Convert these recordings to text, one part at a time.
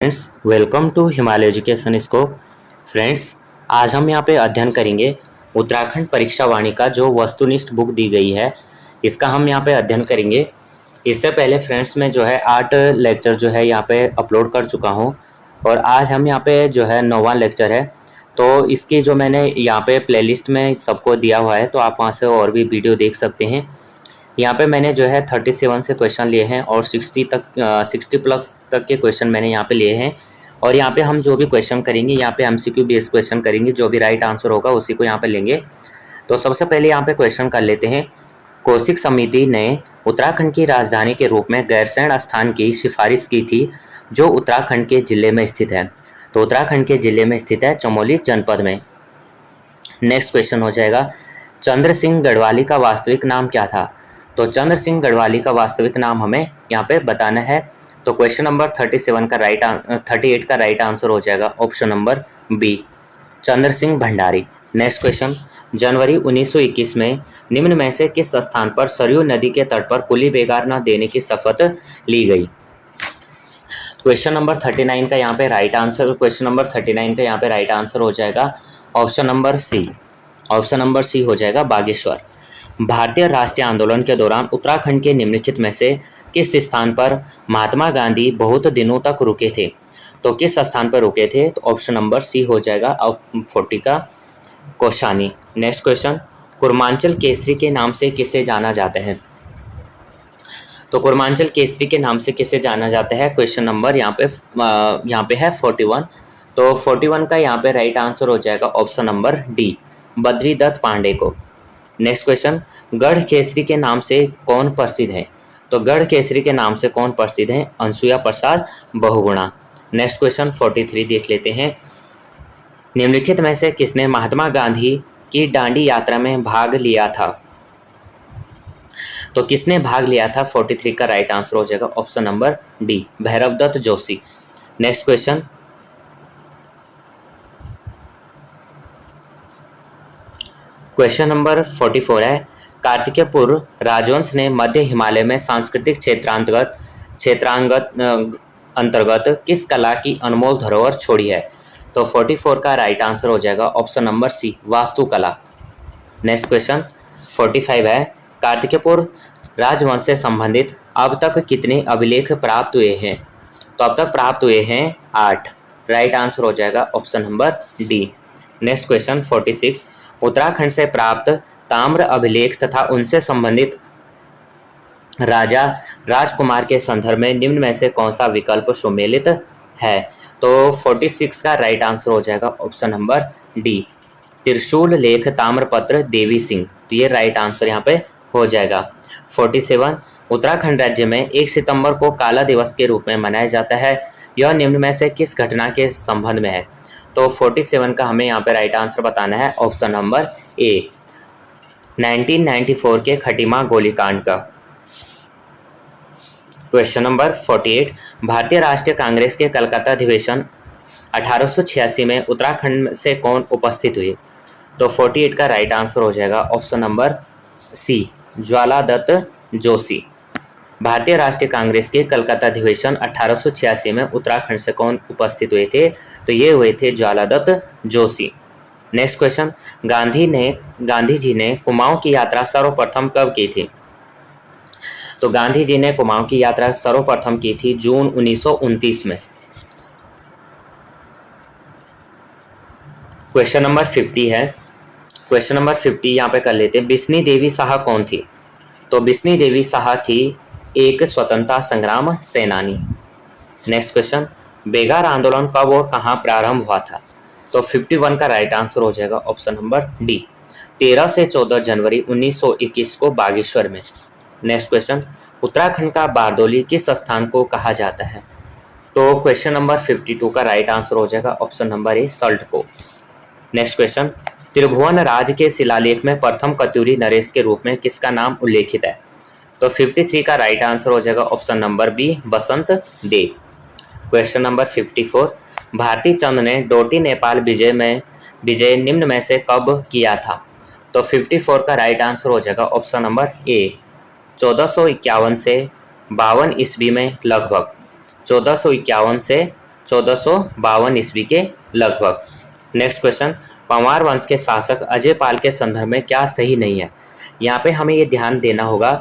Friends, welcome to Himalaya education scope. Friends, आज हम यहाँ पे अध्ययन करेंगे उत्तराखंड परीक्षा वाणी का जो वस्तुनिष्ठ बुक दी गई है, इसका हम यहाँ पे अध्ययन करेंगे। इससे पहले फ्रेंड्स मैं जो है 8 लेक्चर जो है यहाँ पे अपलोड कर चुका हूँ और आज हम यहाँ पे जो है 9वां लेक्चर है। तो इसकी जो मैंने यहाँ पे प्लेलिस्ट में सबको दिया हुआ है, तो आप वहाँ से और भी वीडियो देख सकते हैं। यहाँ पे मैंने जो है 37 से क्वेश्चन लिए हैं और 60 प्लस तक के क्वेश्चन मैंने यहाँ पे लिए हैं। और यहाँ पे हम जो भी क्वेश्चन करेंगे, यहाँ पे एमसीक्यू बेस्ड क्वेश्चन करेंगे, जो भी राइट आंसर होगा उसी को यहाँ पे लेंगे। तो सबसे पहले यहाँ पे क्वेश्चन कर लेते हैं। कौशिक समिति ने उत्तराखंड की राजधानी के रूप में गैरसैंण स्थान की सिफारिश की थी, जो उत्तराखंड के जिले में स्थित है। तो उत्तराखंड के जिले में स्थित है चमोली जनपद में। नेक्स्ट क्वेश्चन हो जाएगा, चंद्र सिंह गढ़वाली का वास्तविक नाम क्या था? तो चंद्र सिंह गढ़वाली का वास्तविक नाम हमें यहाँ पे बताना है। तो क्वेश्चन नंबर 38 का राइट आंसर हो जाएगा option number B, Chandra Singh Bhandari. Next question, जनवरी 1921 में निम्न में से किस स्थान पर सरयू नदी के तट पर कुली बेगार न देने की शपथ ली गई? क्वेश्चन नंबर 39 का यहाँ पे राइट आंसर हो जाएगा option number C. Option number C हो जाएगा बागेश्वर। भारतीय राष्ट्रीय आंदोलन के दौरान उत्तराखंड के निम्नलिखित में से किस स्थान पर महात्मा गांधी बहुत दिनों तक रुके थे? तो किस स्थान पर रुके थे? तो ऑप्शन नंबर सी हो जाएगा 40 का कौशानी। नेक्स्ट क्वेश्चन, कुर्मांचल केसरी के नाम से किसे जाना जाता है? तो कुर्मांचल केसरी के नाम से किसे जाना जाता है? क्वेश्चन नंबर यहाँ पे है 41। तो 41 का यहाँ पे राइट आंसर हो जाएगा option number D, Badridatt Pande को। नेक्स्ट क्वेश्चन, गढ़ केसरी के नाम से कौन प्रसिद्ध है? तो गढ़ केसरी के नाम से कौन प्रसिद्ध है? अनसुया प्रसाद बहुगुणा। नेक्स्ट क्वेश्चन 43 देख लेते हैं। निम्नलिखित में से किसने महात्मा गांधी की दांडी यात्रा में भाग लिया था? तो किसने भाग लिया था? 43 का राइट आंसर हो जाएगा option number D, Bhairavdutt Joshi. Next question, question number 44 है, कार्तिकेयपुर राजवंश ने मध्य हिमालय में सांस्कृतिक क्षेत्रांगत अंतर्गत किस कला की अनमोल धरोहर छोड़ी है? तो 44 का राइट आंसर हो जाएगा ऑप्शन नंबर सी, वास्तुकला। नेक्स्ट क्वेश्चन 45 है, कार्तिकेयपुर राजवंश से संबंधित अब तक कितने अभिलेख प्राप्त हुए हैं? तो अब तक प्राप्त हुए हैं 8। राइट आंसर हो जाएगा option number D. Next question 46, Uttarakhand से प्राप्त ताम्र अभिलेख तथा उनसे संबंधित राजा राजकुमार के संदर्भ में निम्न में से कौन सा विकल्प सुमेलित है? तो 46 का राइट आंसर हो जाएगा ऑप्शन नंबर डी, त्रिशूल लेख ताम्रपत्र देवी सिंह। तो ये राइट आंसर यहाँ पे हो जाएगा। 47, उत्तराखंड राज्य में 1 सितंबर को काला दिवस के रूप में मनाया जाता है, यह निम्न में से किस घटना के संबंध में है? तो 47 का हमें यहाँ पे राइट आंसर बताना है ऑप्शन नंबर ए, 1994 के खटीमा गोलीकांड का। क्वेश्चन नंबर 48, भारतीय राष्ट्रीय कांग्रेस के कलकत्ता अधिवेशन 1886 में उत्तराखंड से कौन उपस्थित हुए? तो 48 का राइट आंसर हो जाएगा ऑप्शन नंबर सी, ज्वालादत्त जोशी। भारतीय राष्ट्रीय कांग्रेस के कलकत्ता अधिवेशन 1886 में उत्तराखंड से कौन उपस्थित हुए थे? तो ये हुए थे ज्वालादत्त जोशी। नेक्स्ट क्वेश्चन, गांधी जी ने कुमाऊं की यात्रा सर्वप्रथम कब की थी? तो गांधी जी ने कुमाऊं की यात्रा सर्वप्रथम की थी जून 1929 में। क्वेश्चन नंबर 50 है। क्वेश्चन नंबर 50 यहाँ पे कर लेते हैं। बिस्नी देवी साहा कौन थी? तो बिस्नी देवी साहा थी एक स्वतंत्रता संग्राम सेनानी। नेक्स्ट क्वेश्चन, बेगार आंदोलन कब और कहाँ प्रारंभ हुआ था? तो 51 का राइट आंसर हो जाएगा ऑप्शन नंबर डी, 13 से 14 जनवरी 1921 को बागेश्वर में। नेक्स्ट क्वेश्चन, उत्तराखंड का बारदोली किस स्थान को कहा जाता है? तो क्वेश्चन नंबर 52 का राइट आंसर हो जाएगा ऑप्शन नंबर ए, सल्ट को। नेक्स्ट क्वेश्चन, त्रिभुवन राज के शिलालेख में प्रथम कत्यूरी नरेश के रूप में किसका नाम उल्लेखित है? तो 53 का राइट आंसर हो जाएगा ऑप्शन नंबर बी, बसंत दे। क्वेश्चन नंबर 54, भारती चंद ने डोटी नेपाल विजय निम्न में से कब किया था? तो 54 का राइट आंसर हो जाएगा ऑप्शन नंबर ए, 1451 से 52 ईस्वी में लगभग 1451 से 1452 ईस्वी के लगभग। नेक्स्ट क्वेश्चन, पंवार वंश के शासक अजय पाल के संदर्भ में क्या सही नहीं है? यहाँ पे हमें ये ध्यान देना होगा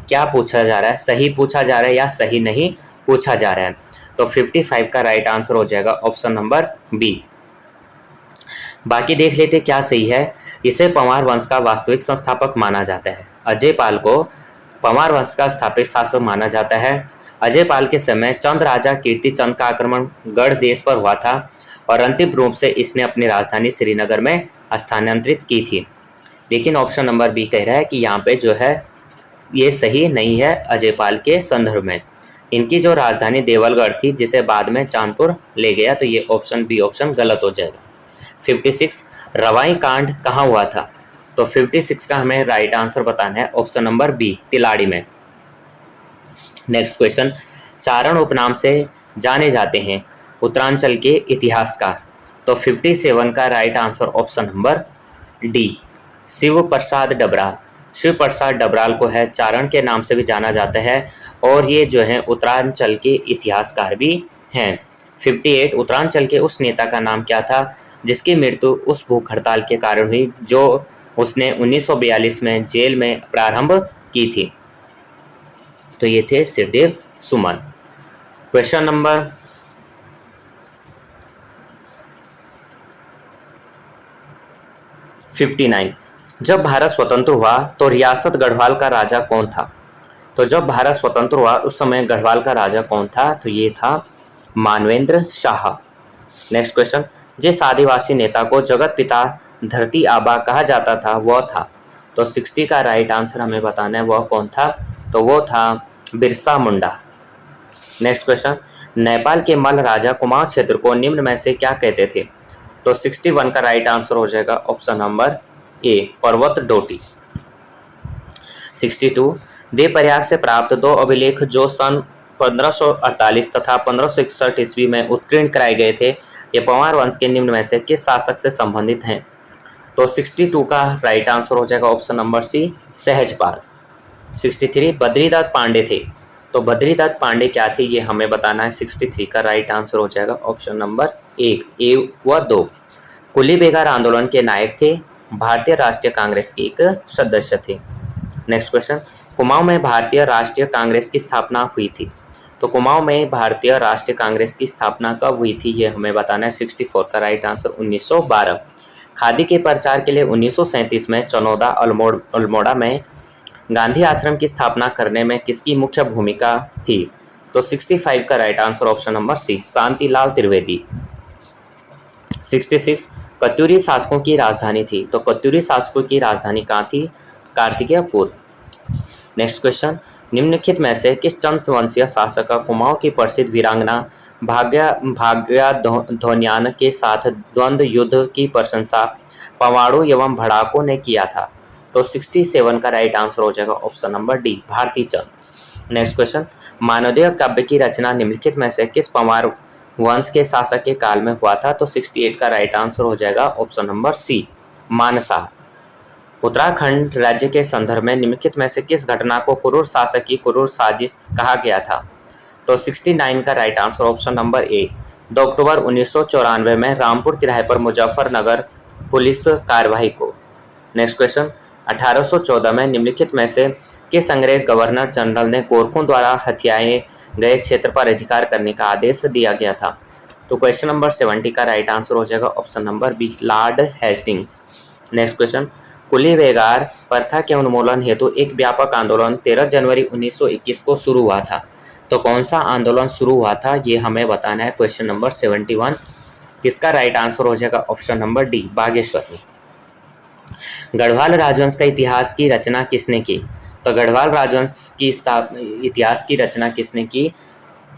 क्या पूछा जा रहा है, सही पूछा जा रहा है या सही नहीं पूछा जा रहा है। तो 55 का राइट आंसर हो जाएगा ऑप्शन नंबर बी। बाकी देख लेते क्या सही है। इसे पंवार वंश का वास्तविक संस्थापक माना जाता है। अजय पाल को पंवार वंश का स्थापित शासक माना जाता है। अजय पाल के समय चंद राजा कीर्ति चंद का आक्रमण गढ़ देश पर हुआ था और अंतिम रूप से इसने अपनी राजधानी श्रीनगर में स्थानांतरित की थी। लेकिन ऑप्शन नंबर बी कह रहा है कि यहाँ पे जो है ये सही नहीं है अजय पाल के संदर्भ में। इनकी जो राजधानी देवलगढ़ थी जिसे बाद में चांदपुर ले गया, तो ये ऑप्शन बी ऑप्शन गलत हो जाएगा। 56 रवाई कांड कहाँ हुआ था? तो 56 का हमें राइट आंसर बताना है ऑप्शन नंबर बी, तिलाड़ी में। नेक्स्ट क्वेश्चन, चारण उपनाम से जाने जाते हैं उत्तरांचल के इतिहासकार। तो 57 का right answer option number D, Shiv Prasad Dabral. Shiv Prasad Dabral को है चारण के नाम से भी जाना जाता है और ये जो है उत्तरांचल के इतिहासकार भी हैं। 58 उत्तरांचल के उस नेता का नाम क्या था जिसकी मृत्यु उस भूख हड़ताल के कारण हुई जो उसने 1942 में जेल में प्रारंभ की थी? तो ये थे सिरदेव सुमन। क्वेश्चन नंबर 59, जब भारत स्वतंत्र हुआ तो रियासत गढ़वाल का राजा कौन था? तो जब भारत स्वतंत्र हुआ उस समय गढ़वाल का राजा कौन था? तो ये था मानवेंद्र शाह। नेक्स्ट क्वेश्चन, जिस आदिवासी नेता को जगत पिता धरती आबा कहा जाता था वह था? तो 60 का राइट आंसर हमें बताना है वह कौन था? तो वो था बिरसा मुंडा। नेक्स्ट क्वेश्चन, नेपाल के मल्ल राजा कुमाऊं क्षेत्र को निम्न में से क्या कहते थे? तो 61 का राइट आंसर हो जाएगा ऑप्शन नंबर ए, पर्वत डोटी। 62 देवप्रयाग से प्राप्त दो अभिलेख जो सन 1548 तथा 1561 ईस्वी में उत्कीर्ण कराए गए थे, ये पंवार वंश के निम्न में से किस शासक से संबंधित हैं? तो 62 का राइट आंसर हो जाएगा option number C, Sahajpal. 63 Badridatt Pande थे। तो बद्रीदत्त पांडे क्या थे ये हमें बताना है। 63 का राइट आंसर हो जाएगा ऑप्शन नंबर एक, ए व 2। कुली बेगार आंदोलन के नायक थे, भारतीय राष्ट्रीय कांग्रेस के एक सदस्य थे। नेक्स्ट क्वेश्चन, कुमाऊं में भारतीय राष्ट्रीय कांग्रेस की स्थापना हुई थी? तो कुमाऊं में भारतीय राष्ट्रीय कांग्रेस की स्थापना कब हुई थी ये हमें बताना है। 64 का राइट आंसर 1912। खादी के प्रचार के लिए 1937 में चनौदा अल्मोड़ा में गांधी आश्रम की स्थापना करने में किसकी मुख्य भूमिका थी? तो 65 का right answer option number C, Shantilal Trivedi. 66 Katyuri शासकों की राजधानी थी? तो कत्यूरी शासकों की राजधानी कहाँ थी? कार्तिकेयपुर। नेक्स्ट क्वेश्चन, निम्नलिखित में से किस चंद्रवंशीय शासक का कुमाऊं की प्रसिद्ध वीरांगना भाग्या धोन्यान के साथ द्वंद्व युद्ध की प्रशंसा पवाड़ों एवं भड़ाकों ने किया था? तो 67 का राइट आंसर हो जाएगा option number D, Bharti Chand. Next question, मानवदेव काव्य की रचना निम्नलिखित में से किस पंवार वंश के शासक के काल में हुआ था? तो 68 का राइट आंसर हो जाएगा ऑप्शन नंबर सी, मानसा। उत्तराखंड राज्य के संदर्भ में निम्नलिखित में से किस घटना को कुरूर शासक की क्रूर साजिश कहा गया था? तो 69 का राइट आंसर ऑप्शन नंबर ए, 2 अक्टूबर 1994 में रामपुर तिराहे पर मुजफ्फरनगर पुलिस कार्रवाई को। नेक्स्ट क्वेश्चन, 1814 में निम्नलिखित में से किस अंग्रेज गवर्नर जनरल ने गोरखों द्वारा हथियाए गए क्षेत्र पर अधिकार करने का आदेश दिया गया था? तो क्वेश्चन नंबर 70 का राइट आंसर हो जाएगा option number B, Lord Hastings. Next question, कुली बेगार प्रथा के उन्मूलन हेतु एक व्यापक आंदोलन 13 जनवरी 1921 को शुरू हुआ था। तो कौन सा आंदोलन शुरू हुआ था ये हमें बताना है। क्वेश्चन नंबर 71, इसका राइट आंसर हो जाएगा ऑप्शन नंबर डी, बागेश्वर में। गढ़वाल राजवंश का इतिहास की रचना किसने की? तो गढ़वाल राजवंश की इतिहास की रचना किसने की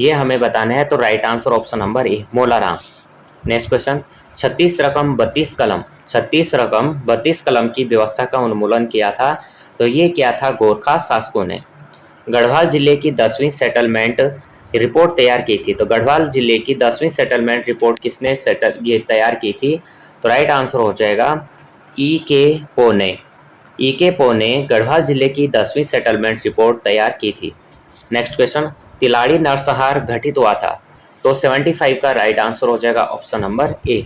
ये हमें बताना है। तो राइट आंसर ऑप्शन नंबर ए, मोलाराम। नेक्स्ट क्वेश्चन, 36 रकम 32 कलम 36 रकम 32 कलम की व्यवस्था का उन्मूलन किया था? तो ये किया था गोरखा शासकों ने। गढ़वाल जिले की 10वीं सेटलमेंट रिपोर्ट तैयार की थी? तो गढ़वाल जिले की 10वीं सेटलमेंट रिपोर्ट किसने तैयार की थी? तो राइट आंसर हो जाएगा ई.के. पो ने। ई.के. पो ने गढ़वाल जिले की 10वीं सेटलमेंट रिपोर्ट तैयार की थी। नेक्स्ट क्वेश्चन, तिलाड़ी नरसंहार घटित हुआ था? तो 75 का राइट आंसर हो जाएगा ऑप्शन नंबर ए।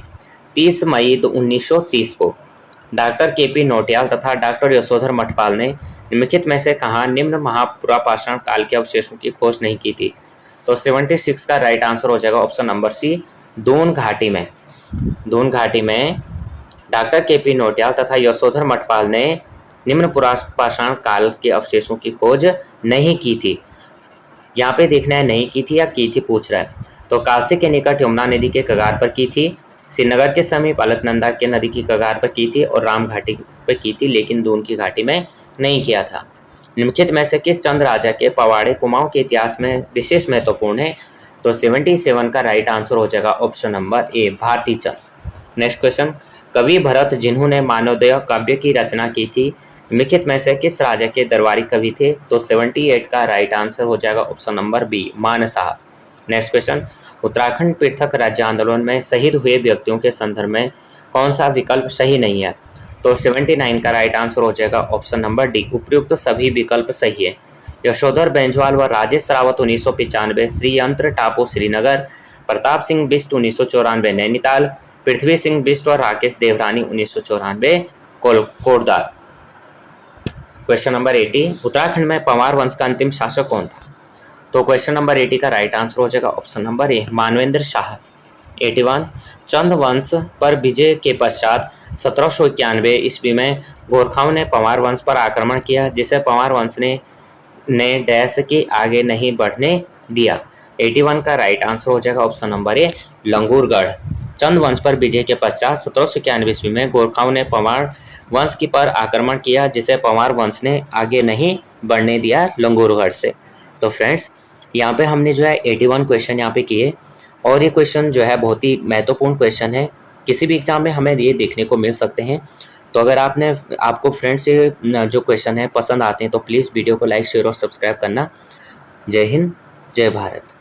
30 मई 1930 को डॉक्टर केपी नौटियाल तथा डॉक्टर यशोधर मठपाल ने निम्नलिखित में से कहा निम्न महापुरापाषाण काल के अवशेषों की खोज नहीं की थी। तो 76 का राइट आंसर हो जाएगा ऑप्शन नंबर सी, दून घाटी में। दून घाटी में डॉक्टर केपी नौटियाल तथा यशोधर मठपाल ने निम्न पुरापाषाण काल के अवशेषों की खोज नहीं की थी। यहाँ पे देखना है नहीं की थी या की थी पूछ रहा है। तो काशी के निकट यमुना नदी के कगार पर की थी, श्रीनगर के समीप अलकनंदा के नदी की कगार पर की थी और राम घाटी पर की थी, लेकिन दून की घाटी में नहीं किया था। निम्नलिखित में से किस चंद राजा के पवाड़े कुमाऊं के इतिहास में विशेष महत्वपूर्ण है? तो 77 का राइट आंसर हो जाएगा option number A, Bharati Chand. Next question, कवि भरत जिन्होंने मानवोदय काव्य की रचना की थी निम्नलिखित में से किस राजा के दरबारी कवि थे? तो 78 का राइट आंसर हो जाएगा ऑप्शन नंबर बी, मान साहब। नेक्स्ट क्वेश्चन, उत्तराखंड पृथक राज्य आंदोलन में शहीद हुए व्यक्तियों के संदर्भ में कौन सा विकल्प सही नहीं है? तो 79 का राइट आंसर हो जाएगा ऑप्शन नंबर डी, उपयुक्त सभी विकल्प सही है। यशोधर बेंजवाल व राजेश रावत 1995 श्रीयंत्र टापू श्रीनगर, प्रताप सिंह बिष्ट 1994 नैनीताल, पृथ्वी सिंह बिष्ट और राकेश देवरानी 1994 कोटद्वार। क्वेश्चन नंबर 80, उत्तराखंड में पंवार वंश का अंतिम शासक कौन था? तो क्वेश्चन नंबर 80 का राइट आंसर हो जाएगा ऑप्शन नंबर ए, मानवेंद्र शाह। 81, चंद वंश पर विजय के पश्चात 1791 ईस्वी में गोरखाओं ने पंवार वंश पर आक्रमण किया, जिसे पंवार वंश ने डैश के आगे नहीं बढ़ने दिया। 81 का राइट आंसर हो जाएगा ऑप्शन नंबर ए, लंगूरगढ़। चंद वंश पर विजय के पश्चात 1791 ईस्वी में गोरखाओं ने पंवार वंश की पर आक्रमण किया, जिसे पंवार वंश ने आगे नहीं बढ़ने दिया लंगूरगढ़ से। तो फ्रेंड्स यहाँ पे हमने जो है 81 क्वेश्चन यहाँ पे किए और ये क्वेश्चन जो है बहुत ही महत्वपूर्ण क्वेश्चन है, किसी भी एग्जाम में हमें ये देखने को मिल सकते हैं। तो अगर आपको फ्रेंड्स ये जो क्वेश्चन है पसंद आते हैं तो प्लीज़ वीडियो को लाइक शेयर और सब्सक्राइब करना। जय हिंद, जय भारत।